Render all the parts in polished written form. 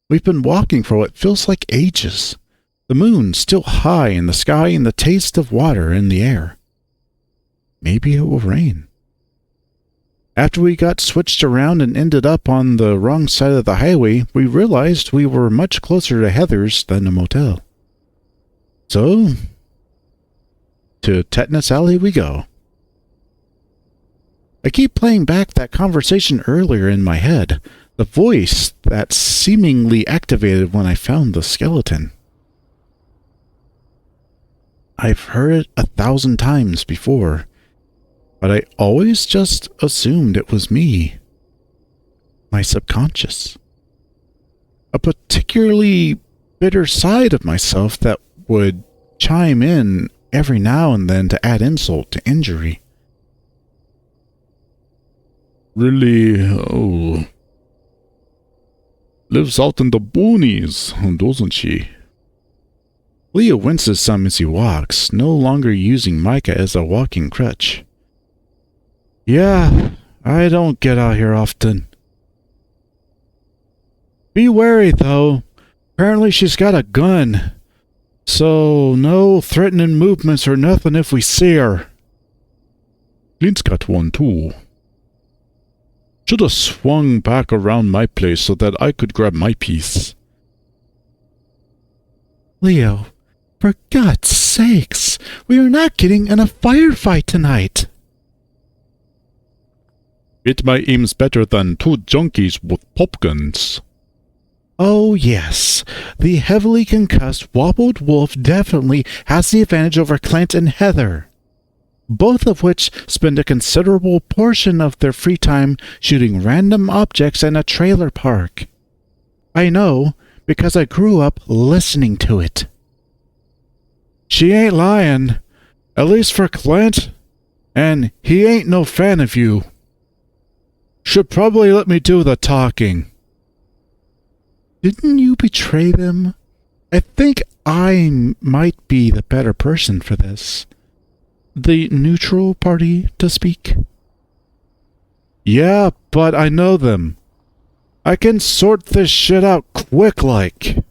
We've been walking for what feels like ages. The moon still high in the sky and the taste of water in the air. Maybe it will rain. After we got switched around and ended up on the wrong side of the highway, we realized we were much closer to Heather's than a motel. So, to Tetanus Alley we go. I keep playing back that conversation earlier in my head, the voice that seemingly activated when I found the skeleton. I've heard it 1,000 times before, but I always just assumed it was me. My subconscious. A particularly bitter side of myself that would chime in every now and then to add insult to injury. Really, lives out in the boonies, doesn't she? Leo winces some as he walks, no longer using Micah as a walking crutch. Yeah, I don't get out here often. Be wary, though. Apparently she's got a gun. So, no threatening movements or nothing if we see her. Clint's got one too. Should have swung back around my place so that I could grab my piece. Leo, for God's sakes, we are not getting in a firefight tonight. It my aim's better than two junkies with pop guns. Oh, yes. The heavily concussed Wobbled Wolf definitely has the advantage over Clint and Heather, both of which spend a considerable portion of their free time shooting random objects in a trailer park. I know, because I grew up listening to it. She ain't lying, at least for Clint, and he ain't no fan of you. Should probably let me do the talking. Didn't you betray them? I think I might be the better person for this. The neutral party to speak. Yeah, but I know them. I can sort this shit out quick like.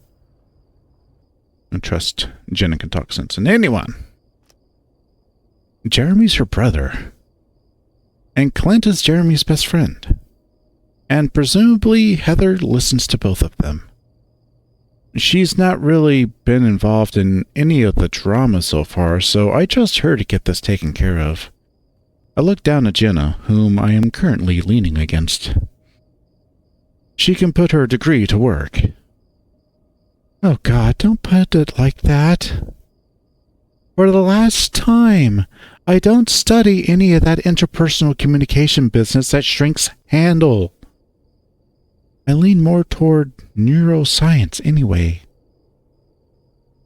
I trust Jenna can talk sense in anyone. Jeremy's her brother. And Clint is Jeremy's best friend. And presumably Heather listens to both of them. She's not really been involved in any of the drama so far, so I trust her to get this taken care of. I look down at Jenna, whom I am currently leaning against. She can put her degree to work. Oh God, don't put it like that. For the last time, I don't study any of that interpersonal communication business that shrinks handle. I lean more toward neuroscience anyway.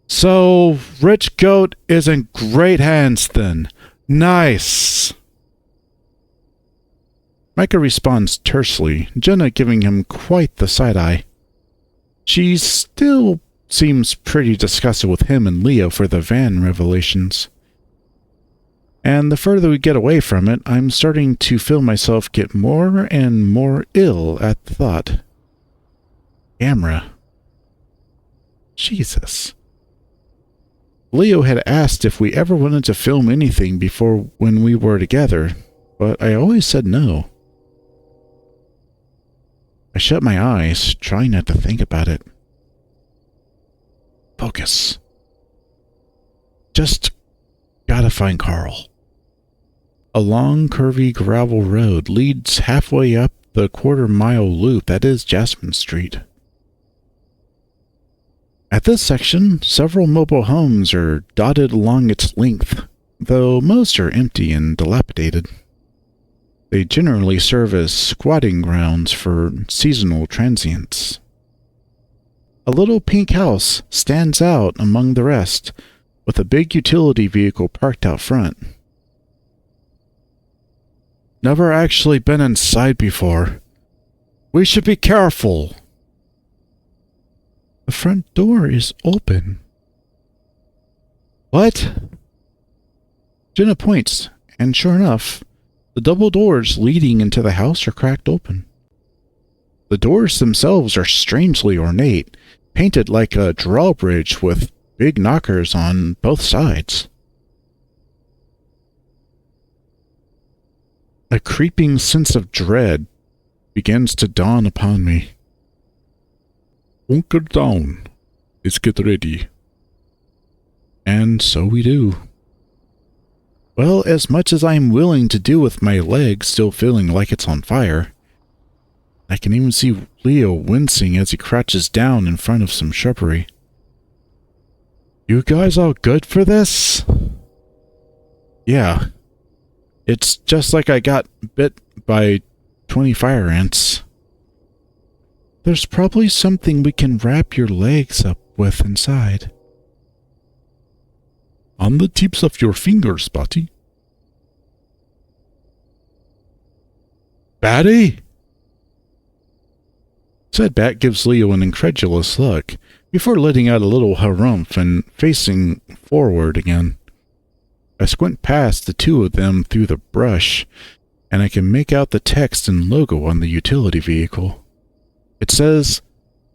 So, Rich Goat is in great hands then. Nice. Micah responds tersely, Jenna giving him quite the side-eye. She still seems pretty disgusted with him and Leo for the van revelations. And the further we get away from it, I'm starting to feel myself get more and more ill at the thought. Camera. Jesus. Leo had asked if we ever wanted to film anything before when we were together, but I always said no. I shut my eyes, trying not to think about it. Focus. Just gotta find Carl. A long, curvy gravel road leads halfway up the quarter-mile loop that is Jasmine Street. At this section, several mobile homes are dotted along its length, though most are empty and dilapidated. They generally serve as squatting grounds for seasonal transients. A little pink house stands out among the rest, with a big utility vehicle parked out front. Never actually been inside before. We should be careful. The front door is open. What? Jenna points, and sure enough, the double doors leading into the house are cracked open. The doors themselves are strangely ornate, painted like a drawbridge with big knockers on both sides. A creeping sense of dread begins to dawn upon me. Hunker down. Let's get ready. And so we do. Well, as much as I'm willing to do with my leg still feeling like it's on fire, I can even see Leo wincing as he crouches down in front of some shrubbery. You guys all good for this? Yeah. It's just like I got bit by 20 fire ants. There's probably something we can wrap your legs up with inside. On the tips of your fingers, buddy. Batty? Said Bat gives Leo an incredulous look before letting out a little harumph and facing forward again. I squint past the two of them through the brush, and I can make out the text and logo on the utility vehicle. It says,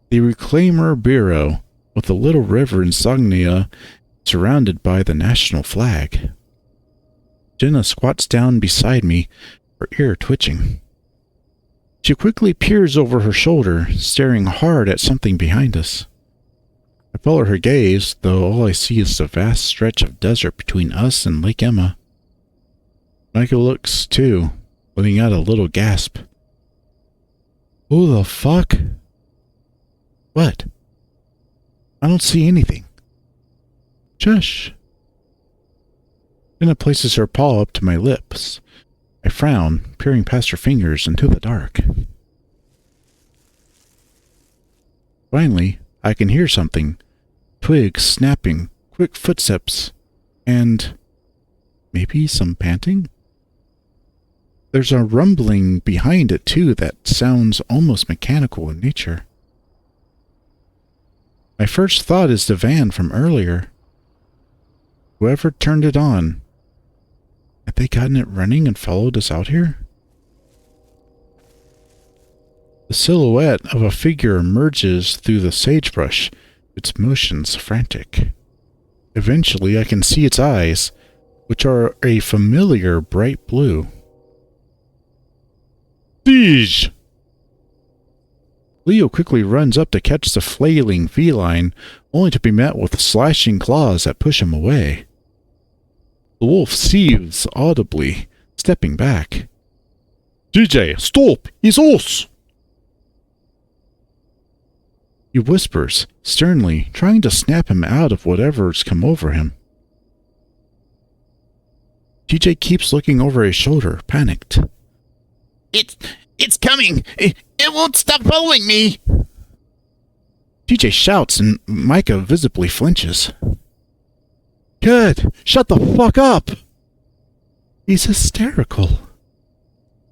The Reclaimer Bureau, with a little river insignia surrounded by the national flag. Jenna squats down beside me, her ear twitching. She quickly peers over her shoulder, staring hard at something behind us. I follow her gaze, though all I see is the vast stretch of desert between us and Lake Emma. Micah looks, too, letting out a little gasp. Who the fuck? What? I don't see anything. Shush. Jenna places her paw up to my lips. I frown, peering past her fingers into the dark. Finally, I can hear something. Twigs snapping, quick footsteps, and maybe some panting? There's a rumbling behind it, too, that sounds almost mechanical in nature. My first thought is the van from earlier. Whoever turned it on, had they gotten it running and followed us out here? The silhouette of a figure emerges through the sagebrush, its motions frantic. Eventually, I can see its eyes, which are a familiar bright blue. Siege! Leo quickly runs up to catch the flailing feline, only to be met with slashing claws that push him away. The wolf seethes audibly, stepping back. DJ, stop! It's us! He whispers, sternly, trying to snap him out of whatever's come over him. TJ keeps looking over his shoulder, panicked. It's coming! It won't stop following me! TJ shouts and Micah visibly flinches. Good! Shut the fuck up! He's hysterical.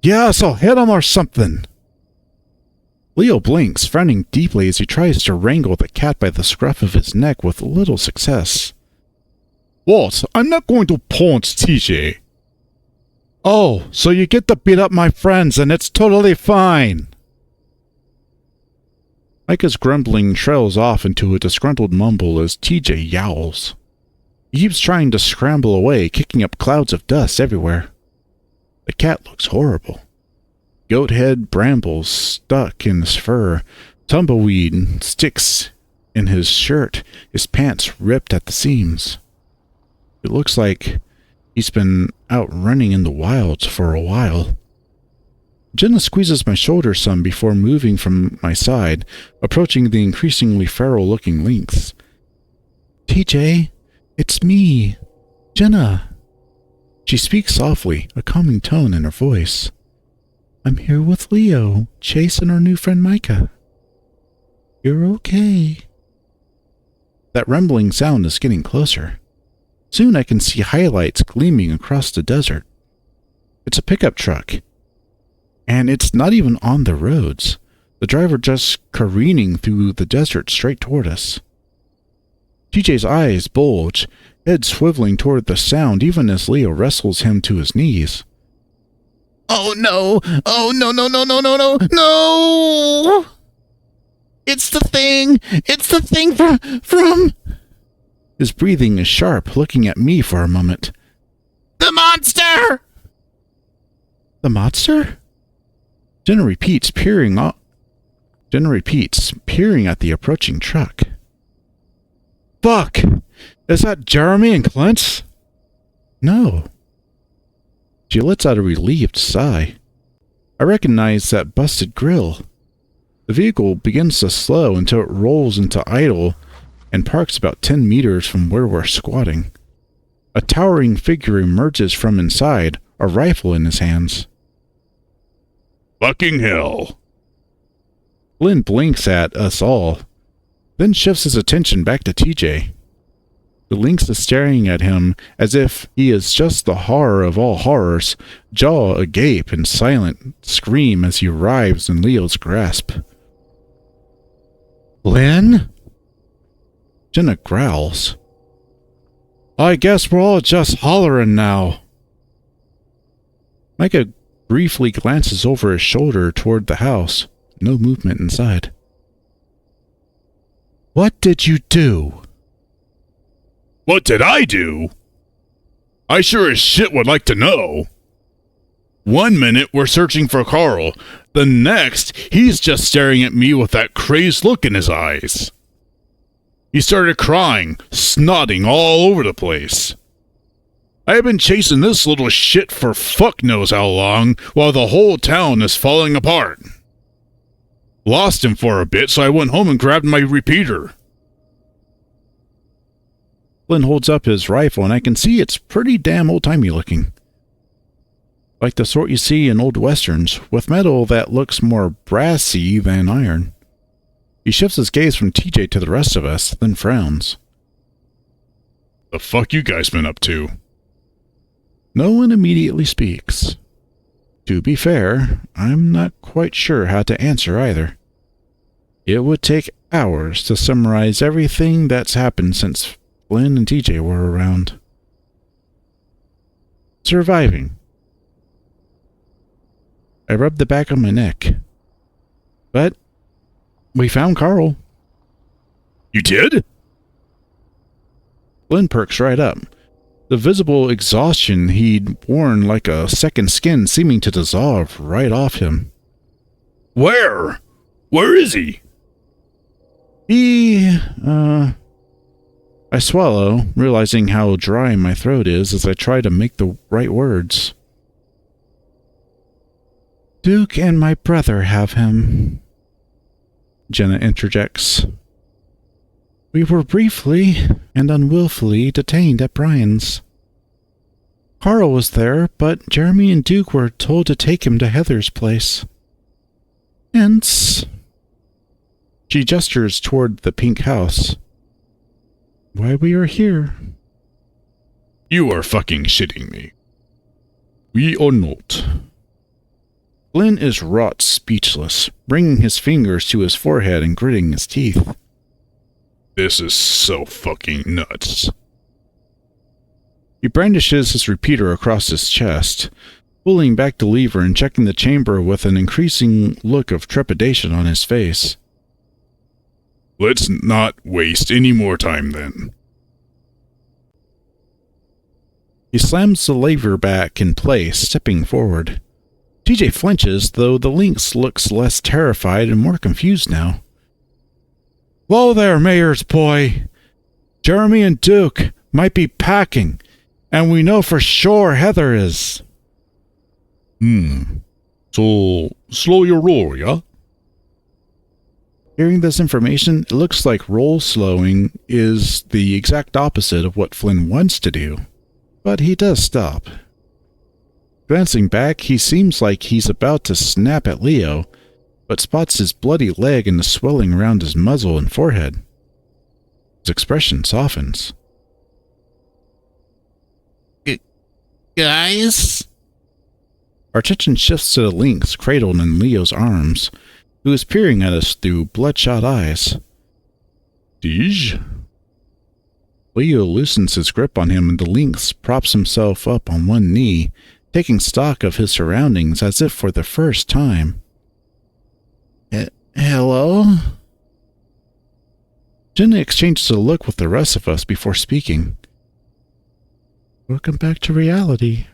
Yeah, so hit him or something! Leo blinks, frowning deeply as he tries to wrangle the cat by the scruff of his neck with little success. What? I'm not going to punch TJ. Oh, so you get to beat up my friends and it's totally fine. Micah's grumbling trails off into a disgruntled mumble as TJ yowls. He keeps trying to scramble away, kicking up clouds of dust everywhere. The cat looks horrible. Goat head brambles stuck in his fur, tumbleweed sticks in his shirt, his pants ripped at the seams. It looks like he's been out running in the wilds for a while. Jenna squeezes my shoulder some before moving from my side, approaching the increasingly feral-looking lynx. TJ, it's me, Jenna. She speaks softly, a calming tone in her voice. I'm here with Leo, Chase, and our new friend Micah. You're okay. That rumbling sound is getting closer. Soon I can see highlights gleaming across the desert. It's a pickup truck. And it's not even on the roads. The driver just careening through the desert straight toward us. TJ's eyes bulge, head swiveling toward the sound even as Leo wrestles him to his knees. Oh no! Oh no no no no no no no! It's the thing! It's the thing from His breathing is sharp, looking at me for a moment. the monster! The monster? Jenna repeats, peering at the approaching truck. Fuck! Is that Jeremy and Clint? No. She lets out a relieved sigh. I recognize that busted grill. The vehicle begins to slow until it rolls into idle and parks about 10 meters from where we're squatting. A towering figure emerges from inside, a rifle in his hands. Fucking hell. Flynn blinks at us all, then shifts his attention back to TJ. The lynx is staring at him as if he is just the horror of all horrors, jaw agape in silent scream as he arrives in Leo's grasp. Lynn? Jenna growls. I guess we're all just hollering now. Micah briefly glances over his shoulder toward the house. No movement inside. What did you do? What did I do? I sure as shit would like to know. 1 minute we're searching for Carl. The next, he's just staring at me with that crazed look in his eyes. He started crying, snotting all over the place. I have been chasing this little shit for fuck knows how long, while the whole town is falling apart. Lost him for a bit, so I went home and grabbed my repeater. Flynn holds up his rifle, and I can see it's pretty damn old-timey looking. Like the sort you see in old westerns, with metal that looks more brassy than iron. He shifts his gaze from TJ to the rest of us, then frowns. The fuck you guys been up to? No one immediately speaks. To be fair, I'm not quite sure how to answer either. It would take hours to summarize everything that's happened since Flynn and TJ were around. Surviving. I rubbed the back of my neck. But we found Carl. You did? Flynn perks right up. The visible exhaustion he'd worn like a second skin seeming to dissolve right off him. Where? Where is he? I swallow, realizing how dry my throat is as I try to make the right words. Duke and my brother have him, Jenna interjects. We were briefly and unwillfully detained at Brian's. Carl was there, but Jeremy and Duke were told to take him to Heather's place. Hence, she gestures toward the pink house. Why we are here. You are fucking shitting me. We are not. Flynn is wrought speechless, bringing his fingers to his forehead and gritting his teeth. This is so fucking nuts. He brandishes his repeater across his chest, pulling back the lever and checking the chamber with an increasing look of trepidation on his face. Let's not waste any more time then. He slams the lever back in place, stepping forward. TJ flinches, though the lynx looks less terrified and more confused now. Whoa there, Mayor's boy. Jeremy and Duke might be packing, and we know for sure Heather is. So, slow your roll, yeah? Hearing this information, it looks like roll slowing is the exact opposite of what Flynn wants to do. But he does stop. Glancing back, he seems like he's about to snap at Leo, but spots his bloody leg and the swelling around his muzzle and forehead. His expression softens. Guys? Our attention shifts to the lynx cradled in Leo's arms, who is peering at us through bloodshot eyes. Dij? Leo loosens his grip on him and the lynx props himself up on one knee, taking stock of his surroundings as if for the first time. Hello? Jenna exchanges a look with the rest of us before speaking. Welcome back to reality.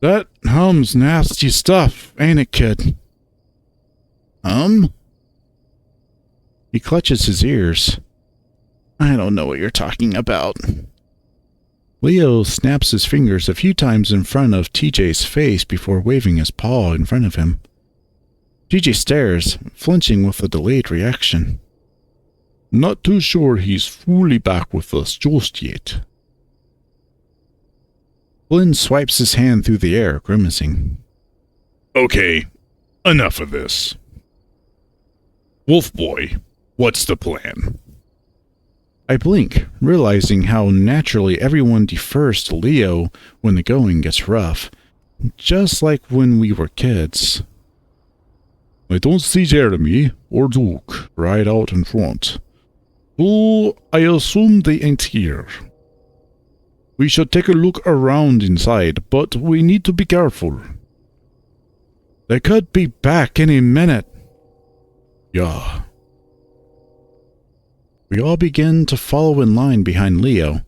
That hum's nasty stuff, ain't it, kid? He clutches his ears. I don't know what you're talking about. Leo snaps his fingers a few times in front of TJ's face before waving his paw in front of him. TJ stares, flinching with a delayed reaction. Not too sure he's fully back with us just yet. Flynn swipes his hand through the air, grimacing. Okay, enough of this. Wolf Boy, what's the plan? I blink, realizing how naturally everyone defers to Leo when the going gets rough, just like when we were kids. I don't see Jeremy or Duke right out in front, so I assume they ain't here. We should take a look around inside, but we need to be careful. They could be back any minute. Yeah. We all begin to follow in line behind Leo,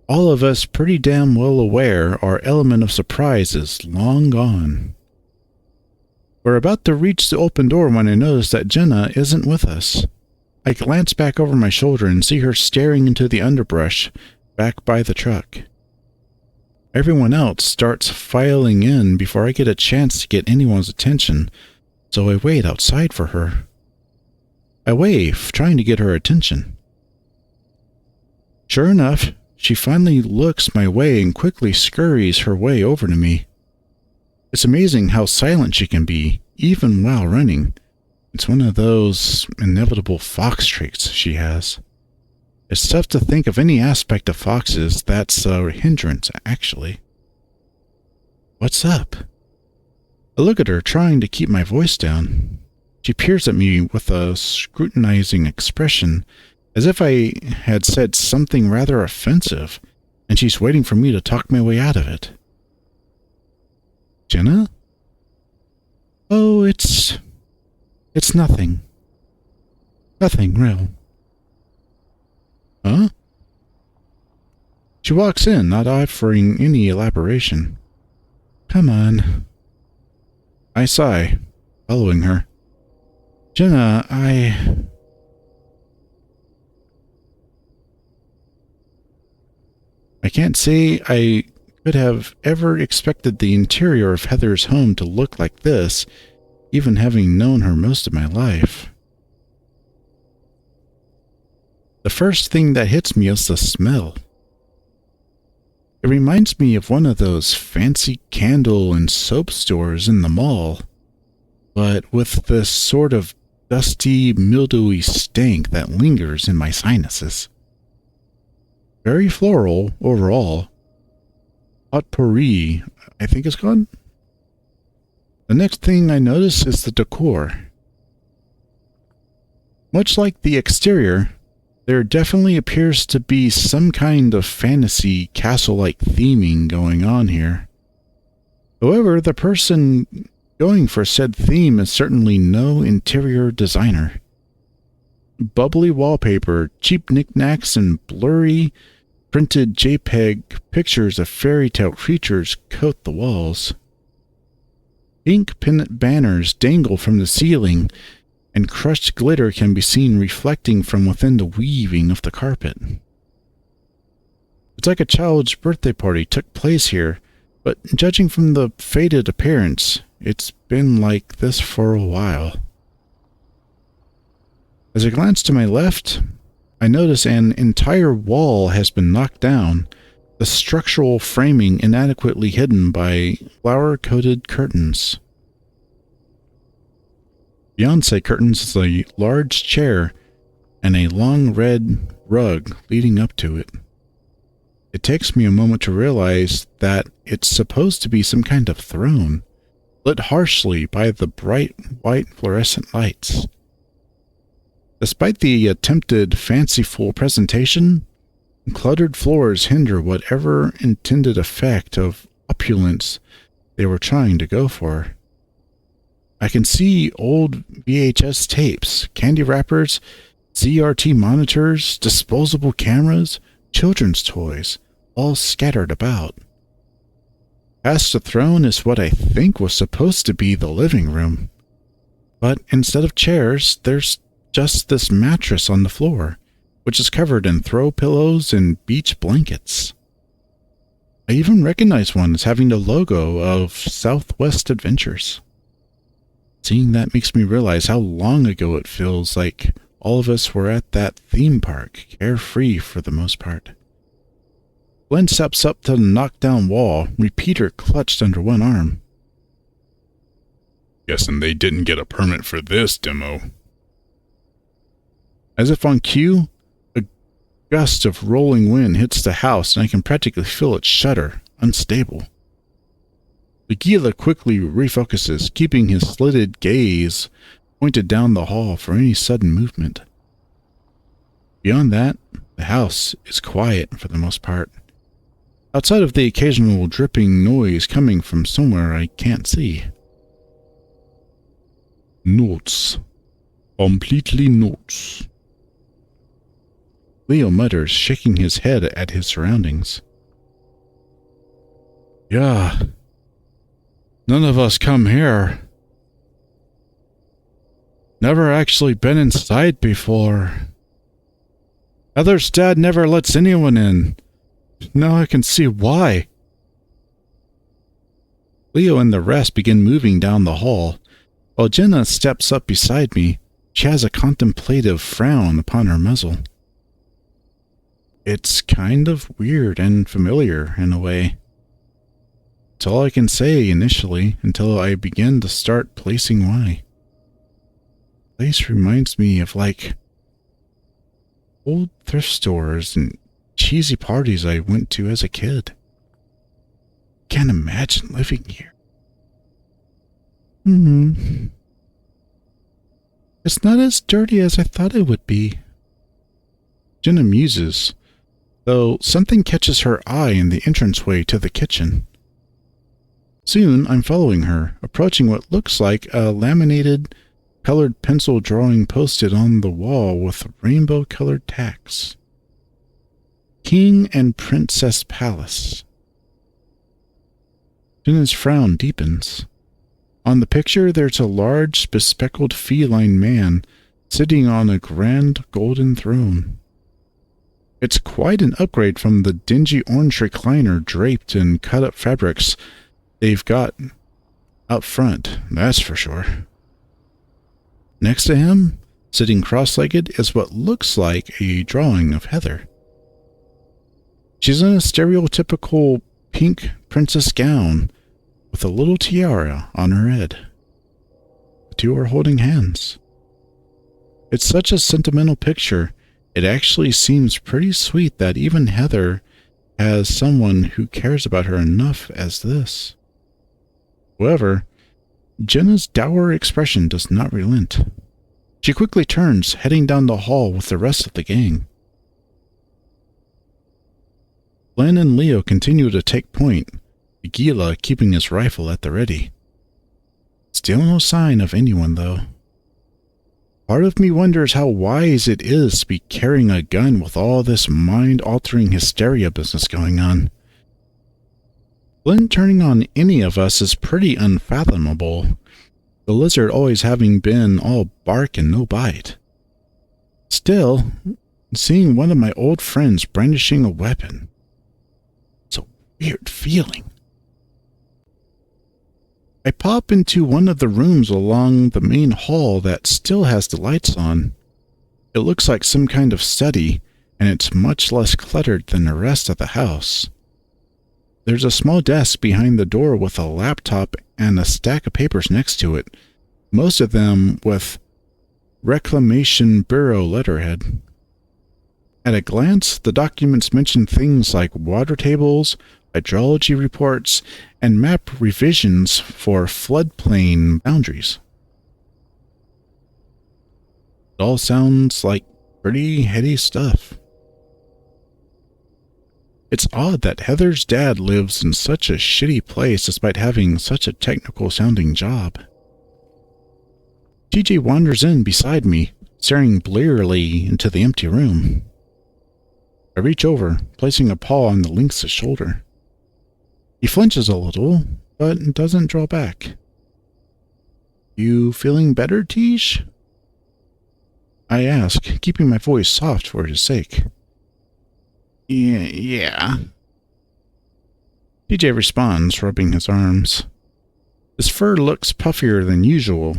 all of us pretty damn well aware our element of surprise is long gone. We're about to reach the open door when I notice that Jenna isn't with us. I glance back over my shoulder and see her staring into the underbrush back by the truck. Everyone else starts filing in before I get a chance to get anyone's attention, so I wait outside for her. I wave, trying to get her attention. Sure enough, she finally looks my way and quickly scurries her way over to me. It's amazing how silent she can be, even while running. It's one of those inevitable fox traits she has. It's tough to think of any aspect of foxes that's a hindrance, actually. What's up? I look at her, trying to keep my voice down. She peers at me with a scrutinizing expression, as if I had said something rather offensive, and she's waiting for me to talk my way out of it. Jenna? Oh, it's nothing. Nothing real. Huh? She walks in, not offering any elaboration. Come on. I sigh, following her. Jenna, I can't say I could have ever expected the interior of Heather's home to look like this, even having known her most of my life. The first thing that hits me is the smell. It reminds me of one of those fancy candle and soap stores in the mall, but with this sort of dusty, mildewy stank that lingers in my sinuses. Very floral overall. Potpourri, I think it's called. The next thing I notice is the decor. Much like the exterior, there definitely appears to be some kind of fantasy castle-like theming going on here. However, the person going for said theme is certainly no interior designer. Bubbly wallpaper, cheap knickknacks, and blurry, printed JPEG pictures of fairy tale creatures coat the walls. Pink pennant banners dangle from the ceiling, and crushed glitter can be seen reflecting from within the weaving of the carpet. It's like a child's birthday party took place here, but judging from the faded appearance, it's been like this for a while. As I glance to my left, I notice an entire wall has been knocked down, the structural framing inadequately hidden by flower-coated curtains. Beyond said curtains is a large chair and a long red rug leading up to it. It takes me a moment to realize that it's supposed to be some kind of throne, lit harshly by the bright white fluorescent lights. Despite the attempted fanciful presentation, Cluttered floors hinder whatever intended effect of opulence they were trying to go for. I can see old VHS tapes, candy wrappers, CRT monitors, disposable cameras, children's toys, all scattered about. Past the throne is what I think was supposed to be the living room. But instead of chairs, there's just this mattress on the floor, which is covered in throw pillows and beach blankets. I even recognize one as having the logo of Southwest Adventures. Seeing that makes me realize how long ago it feels like all of us were at that theme park, carefree for the most part. Glenn steps up to the knockdown wall, repeater clutched under one arm. Guessing they didn't get a permit for this demo. As if on cue, a gust of rolling wind hits the house and I can practically feel it shudder, unstable. Aguila quickly refocuses, keeping his slitted gaze pointed down the hall for any sudden movement. Beyond that, the house is quiet for the most part, outside of the occasional dripping noise coming from somewhere I can't see. Notes. Completely notes. Leo mutters, shaking his head at his surroundings. Yeah. None of us come here. Never actually been inside before. Heather's dad never lets anyone in. Now I can see why. Leo and the rest begin moving down the hall. While Jenna steps up beside me, she has a contemplative frown upon her muzzle. It's kind of weird and familiar in a way. It's all I can say initially until I begin to start placing why. The place reminds me of old thrift stores and cheesy parties I went to as a kid. Can't imagine living here. It's not as dirty as I thought it would be. Jenna muses, though something catches her eye in the entranceway to the kitchen. Soon I'm following her, approaching what looks like a laminated, colored pencil drawing posted on the wall with rainbow-colored tacks. King and Princess Palace. Jenna's frown deepens. On the picture, there's a large, bespectacled feline man sitting on a grand golden throne. It's quite an upgrade from the dingy orange recliner draped in cut-up fabrics they've got out front, that's for sure. Next to him, sitting cross-legged, is what looks like a drawing of Heather. She's in a stereotypical pink princess gown with a little tiara on her head. The two are holding hands. It's such a sentimental picture, it actually seems pretty sweet that even Heather has someone who cares about her enough as this. However, Jenna's dour expression does not relent. She quickly turns, heading down the hall with the rest of the gang. Glenn and Leo continue to take point, Aguila keeping his rifle at the ready. Still no sign of anyone, though. Part of me wonders how wise it is to be carrying a gun with all this mind-altering hysteria business going on. Glenn turning on any of us is pretty unfathomable, the lizard always having been all bark and no bite. Still, seeing one of my old friends brandishing a weapon, it's a weird feeling. I pop into one of the rooms along the main hall that still has the lights on. It looks like some kind of study, and it's much less cluttered than the rest of the house. There's a small desk behind the door with a laptop and a stack of papers next to it, most of them with Reclamation Bureau letterhead. At a glance, the documents mention things like water tables, hydrology reports, and map revisions for floodplain boundaries. It all sounds like pretty heady stuff. It's odd that Heather's dad lives in such a shitty place despite having such a technical-sounding job. TJ wanders in beside me, staring blearily into the empty room. I reach over, placing a paw on the lynx's shoulder. He flinches a little, but doesn't draw back. You feeling better, Tish? I ask, keeping my voice soft for his sake. Yeah. TJ responds, rubbing his arms. His fur looks puffier than usual,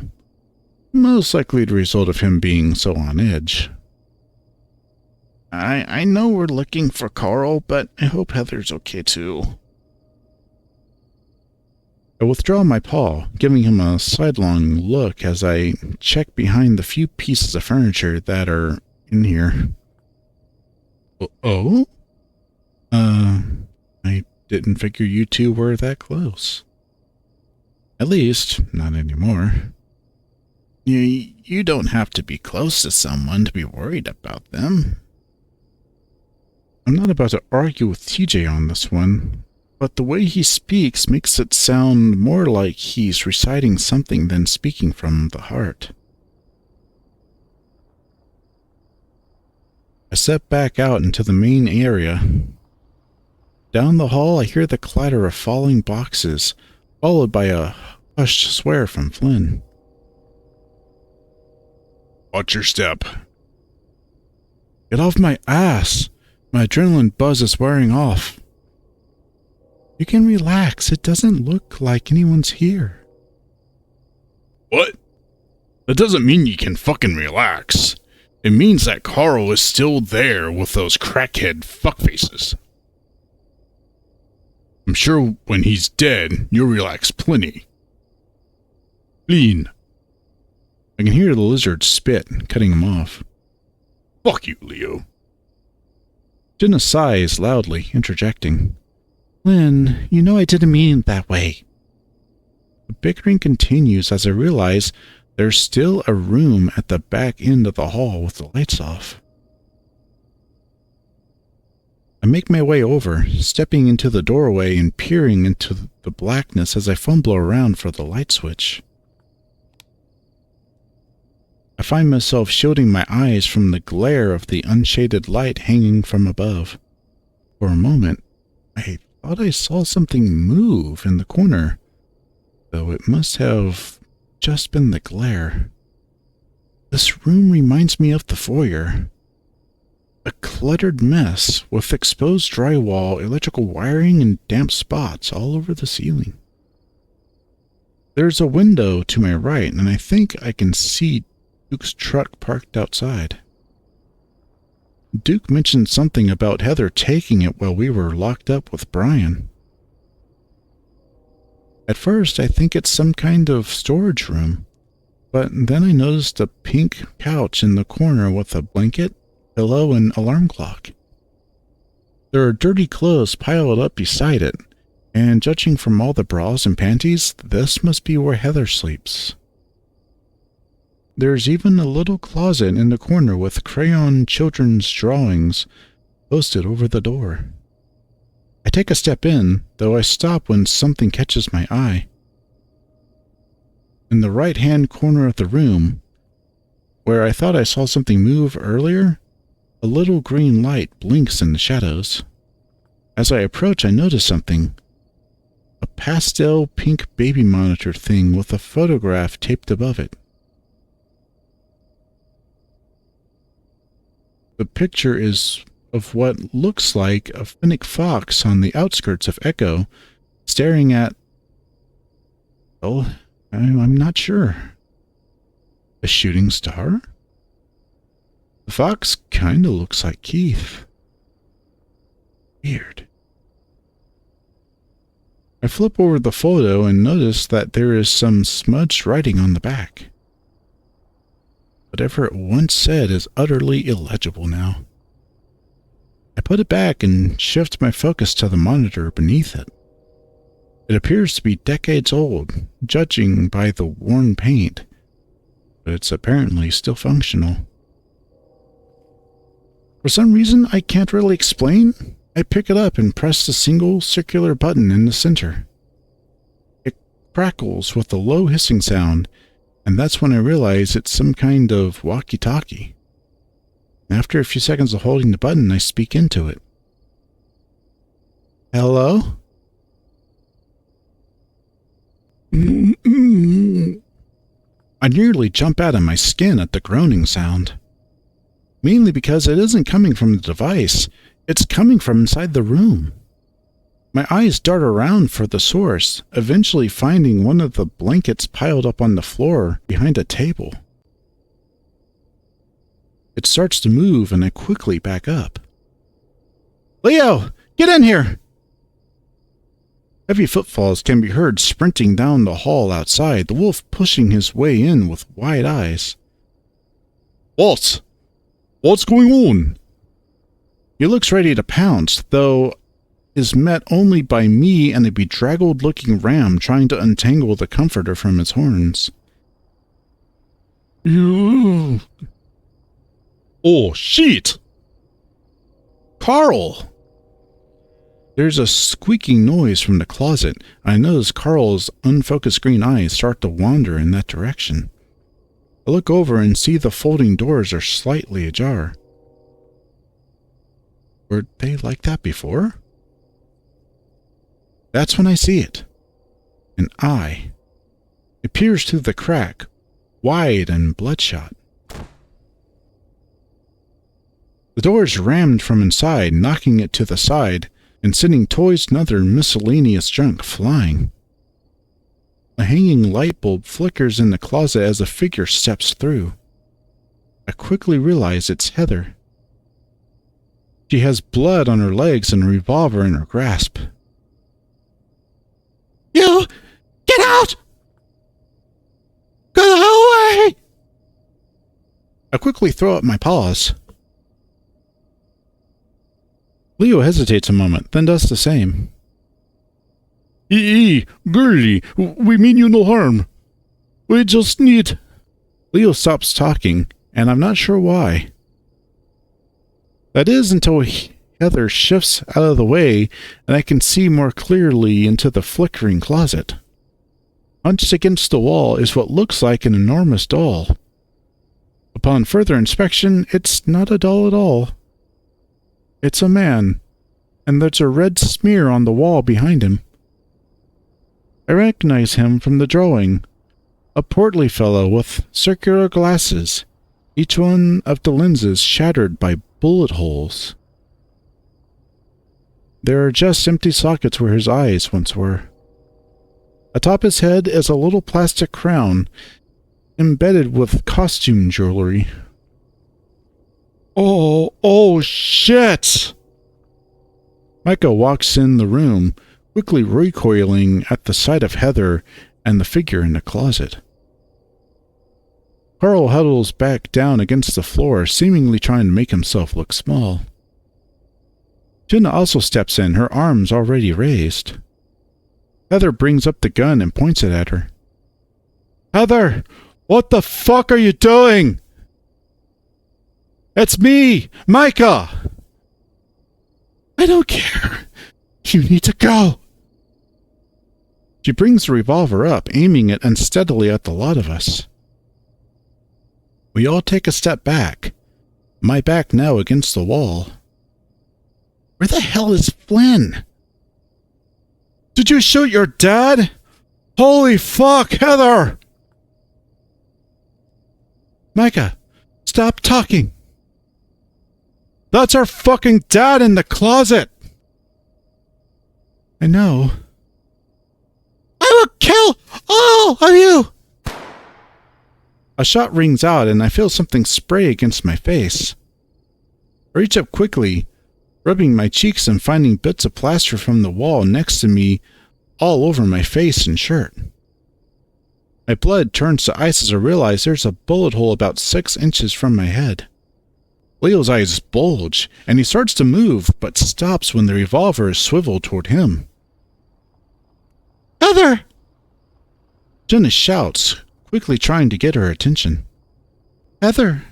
most likely the result of him being so on edge. I know we're looking for Carl, but I hope Heather's okay too. I withdraw my paw, giving him a sidelong look as I check behind the few pieces of furniture that are in here. Oh? I didn't figure you two were that close. At least, not anymore. You don't have to be close to someone to be worried about them. I'm not about to argue with TJ on this one, but the way he speaks makes it sound more like he's reciting something than speaking from the heart. I step back out into the main area. Down the hall, I hear the clatter of falling boxes, followed by a hushed swear from Flynn. Watch your step. Get off my ass! My adrenaline buzz is wearing off. You can relax. It doesn't look like anyone's here. What? That doesn't mean you can fucking relax. It means that Carl is still there with those crackhead fuckfaces. I'm sure when he's dead, you'll relax plenty. Clean. I can hear the lizard spit, cutting him off. Fuck you, Leo. Jenna sighs loudly, interjecting. Lynn, you know I didn't mean it that way. The bickering continues as I realize there's still a room at the back end of the hall with the lights off. I make my way over, stepping into the doorway and peering into the blackness as I fumble around for the light switch. I find myself shielding my eyes from the glare of the unshaded light hanging from above. For a moment, I thought I saw something move in the corner, though it must have just been the glare. This room reminds me of the foyer. A cluttered mess with exposed drywall, electrical wiring, and damp spots all over the ceiling. There's a window to my right, and I think I can see Duke's truck parked outside. Duke mentioned something about Heather taking it while we were locked up with Brian. At first, I think it's some kind of storage room, but then I noticed a pink couch in the corner with a blanket, pillow, and alarm clock. There are dirty clothes piled up beside it, and judging from all the bras and panties, this must be where Heather sleeps. There's even a little closet in the corner with crayon children's drawings posted over the door. I take a step in, though I stop when something catches my eye. In the right-hand corner of the room, where I thought I saw something move earlier, a little green light blinks in the shadows. As I approach, I notice something. A pastel pink baby monitor thing with a photograph taped above it. The picture is of what looks like a fennec fox on the outskirts of Echo, staring at... well, I'm not sure. A shooting star? The fox kinda looks like Keith. Weird. I flip over the photo and notice that there is some smudged writing on the back. Whatever it once said is utterly illegible now. I put it back and shift my focus to the monitor beneath it. It appears to be decades old, judging by the worn paint, but it's apparently still functional. For some reason I can't really explain, I pick it up and press the single circular button in the center. It crackles with a low hissing sound, and that's when I realize it's some kind of walkie-talkie. After a few seconds of holding the button, I speak into it. Hello? I nearly jump out of my skin at the groaning sound. Mainly because it isn't coming from the device, it's coming from inside the room. My eyes dart around for the source, eventually finding one of the blankets piled up on the floor behind a table. It starts to move and I quickly back up. Leo, get in here! Heavy footfalls can be heard sprinting down the hall outside, the wolf pushing his way in with wide eyes. What's going on? He looks ready to pounce, though is met only by me and a bedraggled-looking ram trying to untangle the comforter from his horns. Oh, shit! Carl! There's a squeaking noise from the closet. I notice Carl's unfocused green eyes start to wander in that direction. I look over and see the folding doors are slightly ajar. Were they like that before? That's when I see it. An eye. It peers through the crack, wide and bloodshot. The door is rammed from inside, knocking it to the side, and sending toys and other miscellaneous junk flying. A hanging light bulb flickers in the closet as a figure steps through. I quickly realize it's Heather. She has blood on her legs and a revolver in her grasp. You! Get out! Go away! I quickly throw up my paws. Leo hesitates a moment, then does the same. Girlie, we mean you no harm. We just need... Leo stops talking, and I'm not sure why. That is until Heather shifts out of the way, and I can see more clearly into the flickering closet. Hunched against the wall is what looks like an enormous doll. Upon further inspection, it's not a doll at all. It's a man, and there's a red smear on the wall behind him. I recognize him from the drawing. A portly fellow with circular glasses, each one of the lenses shattered by bullet holes. There are just empty sockets where his eyes once were. Atop his head is a little plastic crown, embedded with costume jewelry. Oh, shit! Micah walks in the room, quickly recoiling at the sight of Heather and the figure in the closet. Carl huddles back down against the floor, seemingly trying to make himself look small. Jenna also steps in, her arms already raised. Heather brings up the gun and points it at her. Heather, what the fuck are you doing? It's me, Micah! I don't care. You need to go. She brings the revolver up, aiming it unsteadily at the lot of us. We all take a step back, my back now against the wall. Where the hell is Flynn? Did you shoot your dad? Holy fuck, Heather! Micah, stop talking. That's our fucking dad in the closet! I know. I will kill all of you! A shot rings out and I feel something spray against my face. I reach up quickly, rubbing my cheeks and finding bits of plaster from the wall next to me all over my face and shirt. My blood turns to ice as I realize there's a bullet hole about 6 inches from my head. Leo's eyes bulge, and he starts to move, but stops when the revolver is swiveled toward him. Heather! Jenna shouts, quickly trying to get her attention. Heather!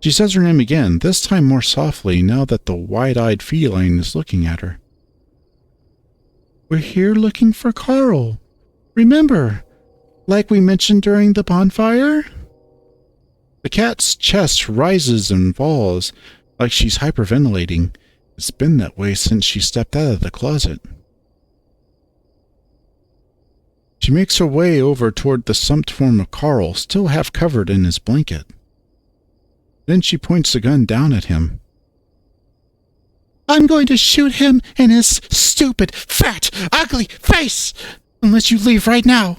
She says her name again, this time more softly now that the wide-eyed feline is looking at her. We're here looking for Carl. Remember, like we mentioned during the bonfire? The cat's chest rises and falls like she's hyperventilating. It's been that way since she stepped out of the closet. She makes her way over toward the slumped form of Carl, still half covered in his blanket. Then she points the gun down at him. I'm going to shoot him in his stupid, fat, ugly face, unless you leave right now.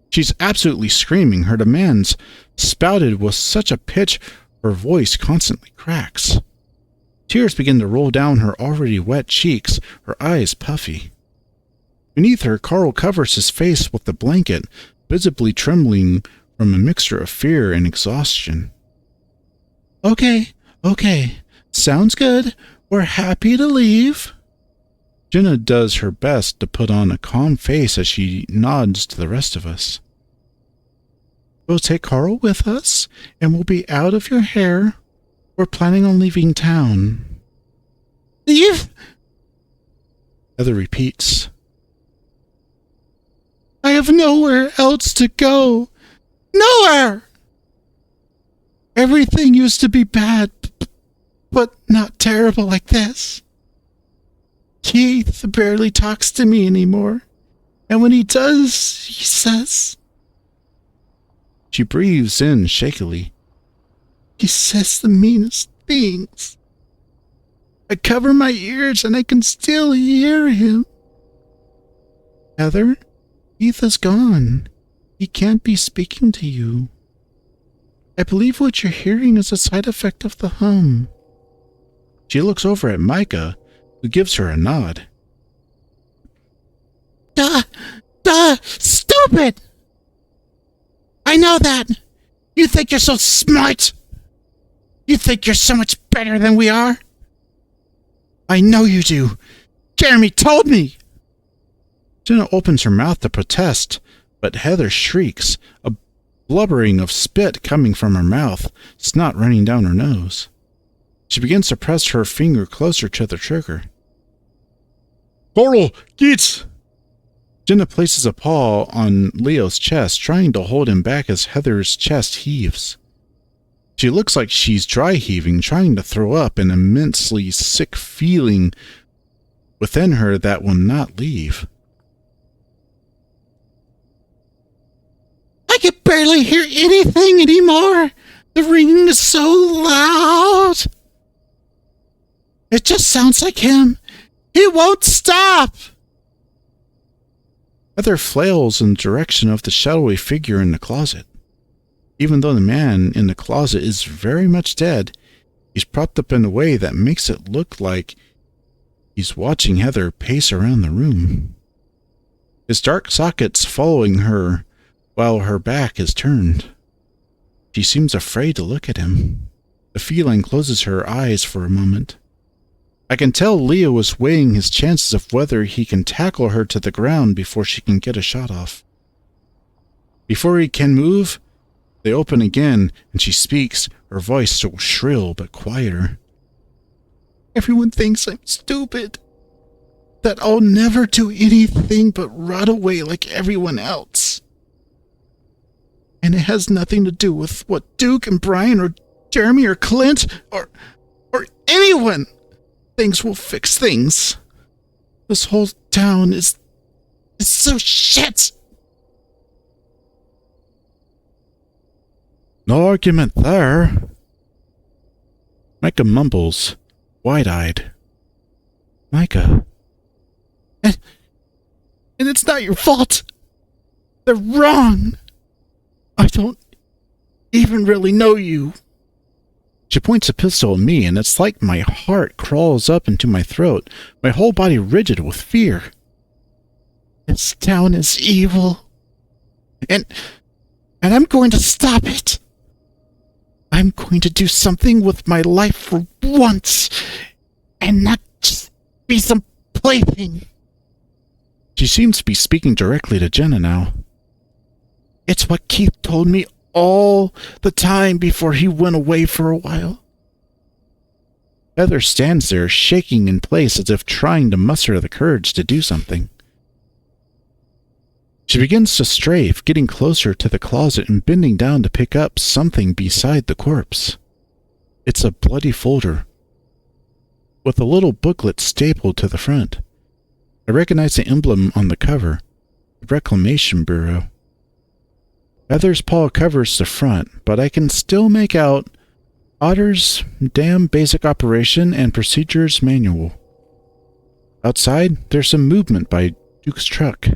She's absolutely screaming, her demands spouted with such a pitch her voice constantly cracks. Tears begin to roll down her already wet cheeks, her eyes puffy. Beneath her, Carl covers his face with the blanket, visibly trembling from a mixture of fear and exhaustion. Okay, sounds good. We're happy to leave. Jenna does her best to put on a calm face as she nods to the rest of us. We'll take Carl with us, and we'll be out of your hair. We're planning on leaving town. Leave? Heather repeats. I have nowhere else to go. Nowhere! Everything used to be bad, but not terrible like this. Keith barely talks to me anymore, and when he does, he says... She breathes in shakily. He says the meanest things. I cover my ears and I can still hear him. Heather, Keith is gone. He can't be speaking to you. I believe what you're hearing is a side effect of the hum. She looks over at Micah, who gives her a nod. Stupid! I know that! You think you're so smart! You think you're so much better than we are? I know you do! Jeremy told me! Jenna opens her mouth to protest, but Heather shrieks, a blubbering of spit coming from her mouth, snot running down her nose. She begins to press her finger closer to the trigger. Carl, get! Jenna places a paw on Leo's chest, trying to hold him back as Heather's chest heaves. She looks like she's dry heaving, trying to throw up, an immensely sick feeling within her that will not leave. I can barely hear anything anymore. The ringing is so loud. It just sounds like him. He won't stop. Heather flails in the direction of the shadowy figure in the closet. Even though the man in the closet is very much dead, he's propped up in a way that makes it look like he's watching Heather pace around the room. His dark sockets following her while her back is turned. She seems afraid to look at him. The feline closes her eyes for a moment. I can tell Leo is weighing his chances of whether he can tackle her to the ground before she can get a shot off. Before he can move, they open again, and she speaks, her voice still shrill but quieter. Everyone thinks I'm stupid. That I'll never do anything but rot away like everyone else. And it has nothing to do with what Duke and Brian or Jeremy or Clint or anyone thinks will fix things. This whole town is so shit. No argument there. Micah mumbles, wide-eyed. Micah. And it's not your fault. They're wrong. I don't even really know you. She points a pistol at me, and it's like my heart crawls up into my throat, my whole body rigid with fear. This town is evil. And I'm going to stop it. I'm going to do something with my life for once, and not just be some plaything. She seems to be speaking directly to Jenna now. It's what Keith told me all the time before he went away for a while. Heather stands there, shaking in place as if trying to muster the courage to do something. She begins to strafe, getting closer to the closet and bending down to pick up something beside the corpse. It's a bloody folder with a little booklet stapled to the front. I recognize the emblem on the cover, the Reclamation Bureau. Heather's paw covers the front, but I can still make out Otter's Dam Basic Operation and Procedures Manual. Outside, there's some movement by Duke's truck.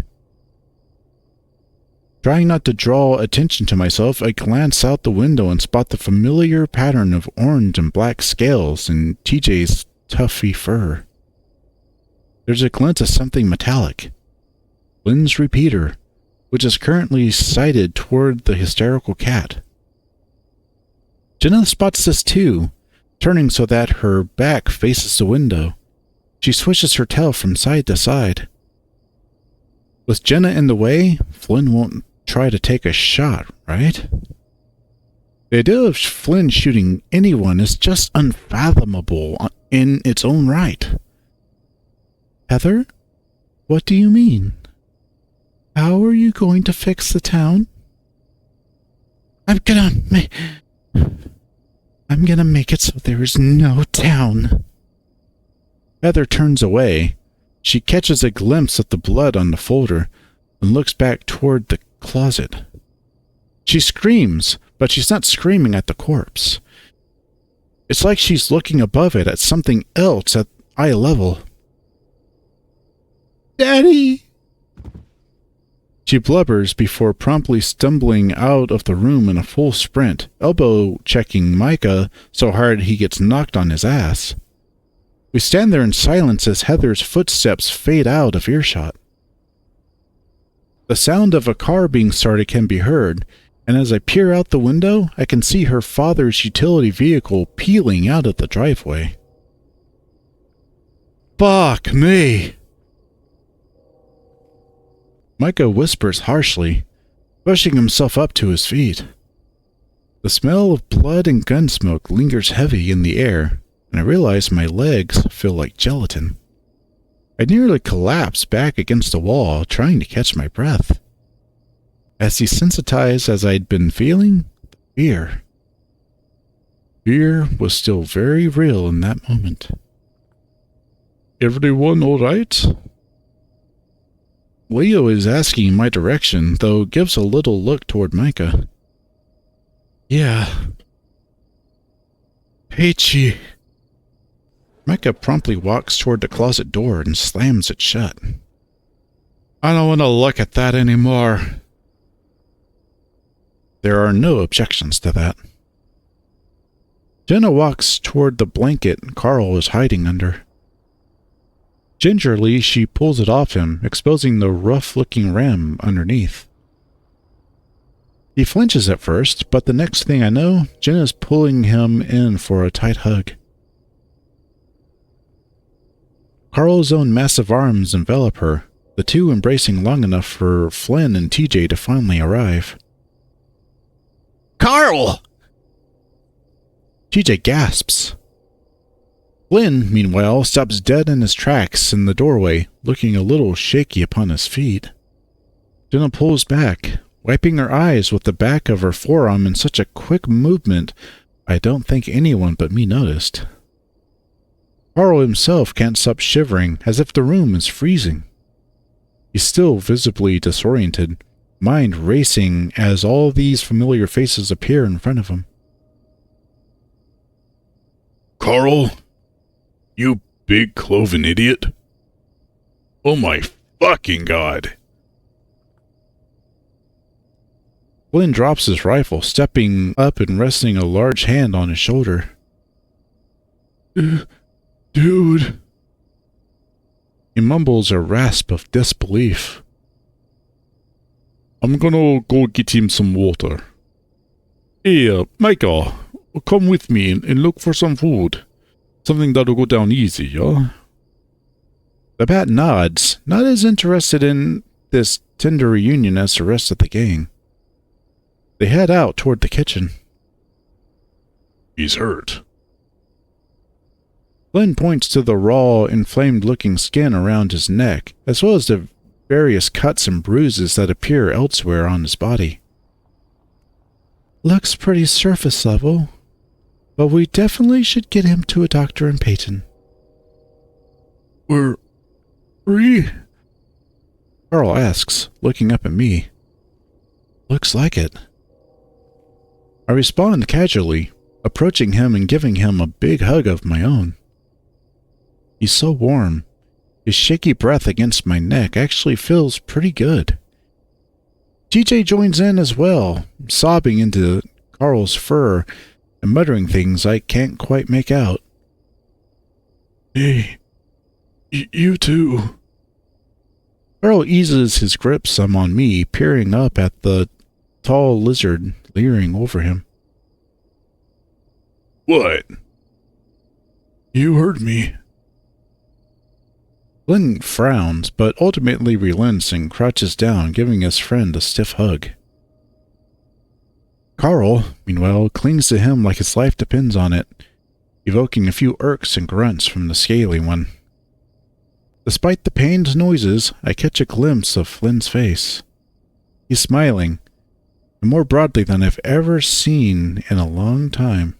Trying not to draw attention to myself, I glance out the window and spot the familiar pattern of orange and black scales in TJ's tuffy fur. There's a glint of something metallic. Lynn's repeater, which is currently sighted toward the hysterical cat. Jenna spots this too, turning so that her back faces the window. She swishes her tail from side to side. With Jenna in the way, Flynn won't try to take a shot, right? The idea of Flynn shooting anyone is just unfathomable in its own right. Heather, what do you mean? How are you going to fix the town? I'm gonna make it so there is no town. Heather turns away. She catches a glimpse of the blood on the folder and looks back toward the closet. She screams, but she's not screaming at the corpse. It's like she's looking above it at something else at eye level. Daddy! She blubbers before promptly stumbling out of the room in a full sprint, elbow-checking Micah so hard he gets knocked on his ass. We stand there in silence as Heather's footsteps fade out of earshot. The sound of a car being started can be heard, and as I peer out the window, I can see her father's utility vehicle peeling out of the driveway. Fuck me! Micah whispers harshly, pushing himself up to his feet. The smell of blood and gun smoke lingers heavy in the air, and I realize my legs feel like gelatin. I nearly collapse back against the wall, trying to catch my breath. As desensitized as I'd been feeling, fear. Fear was still very real in that moment. Everyone all right? Leo is asking my direction, though gives a little look toward Micah. Yeah. Peachy. Micah promptly walks toward the closet door and slams it shut. I don't want to look at that anymore. There are no objections to that. Jenna walks toward the blanket Carl is hiding under. Gingerly, she pulls it off him, exposing the rough-looking ram underneath. He flinches at first, but the next thing I know, Jenna's pulling him in for a tight hug. Carl's own massive arms envelop her, the two embracing long enough for Flynn and TJ to finally arrive. Carl! TJ gasps. Flynn, meanwhile, stops dead in his tracks in the doorway, looking a little shaky upon his feet. Jenna pulls back, wiping her eyes with the back of her forearm in such a quick movement I don't think anyone but me noticed. Carl himself can't stop shivering, as if the room is freezing. He's still visibly disoriented, mind racing as all these familiar faces appear in front of him. Carl? You big cloven idiot. Oh my fucking god. Flynn drops his rifle, stepping up and resting a large hand on his shoulder. Dude. He mumbles a rasp of disbelief. I'm gonna go get him some water. Hey, Micah, come with me and look for some food. Something that'll go down easy, yeah? The bat nods, not as interested in this tender reunion as the rest of the gang. They head out toward the kitchen. He's hurt. Flynn points to the raw, inflamed-looking skin around his neck, as well as the various cuts and bruises that appear elsewhere on his body. Looks pretty surface level, but we definitely should get him to a doctor in Peyton. We're free? Carl asks, looking up at me. Looks like it. I respond casually, approaching him and giving him a big hug of my own. He's so warm. His shaky breath against my neck actually feels pretty good. TJ joins in as well, sobbing into Carl's fur and muttering things I can't quite make out. Hey, you too. Carl eases his grip some on me, peering up at the tall lizard leering over him. What? You heard me. Flynn frowns, but ultimately relents and crouches down, giving his friend a stiff hug. Carl, meanwhile, clings to him like his life depends on it, evoking a few irks and grunts from the scaly one. Despite the pained noises, I catch a glimpse of Flynn's face. He's smiling, and more broadly than I've ever seen in a long time.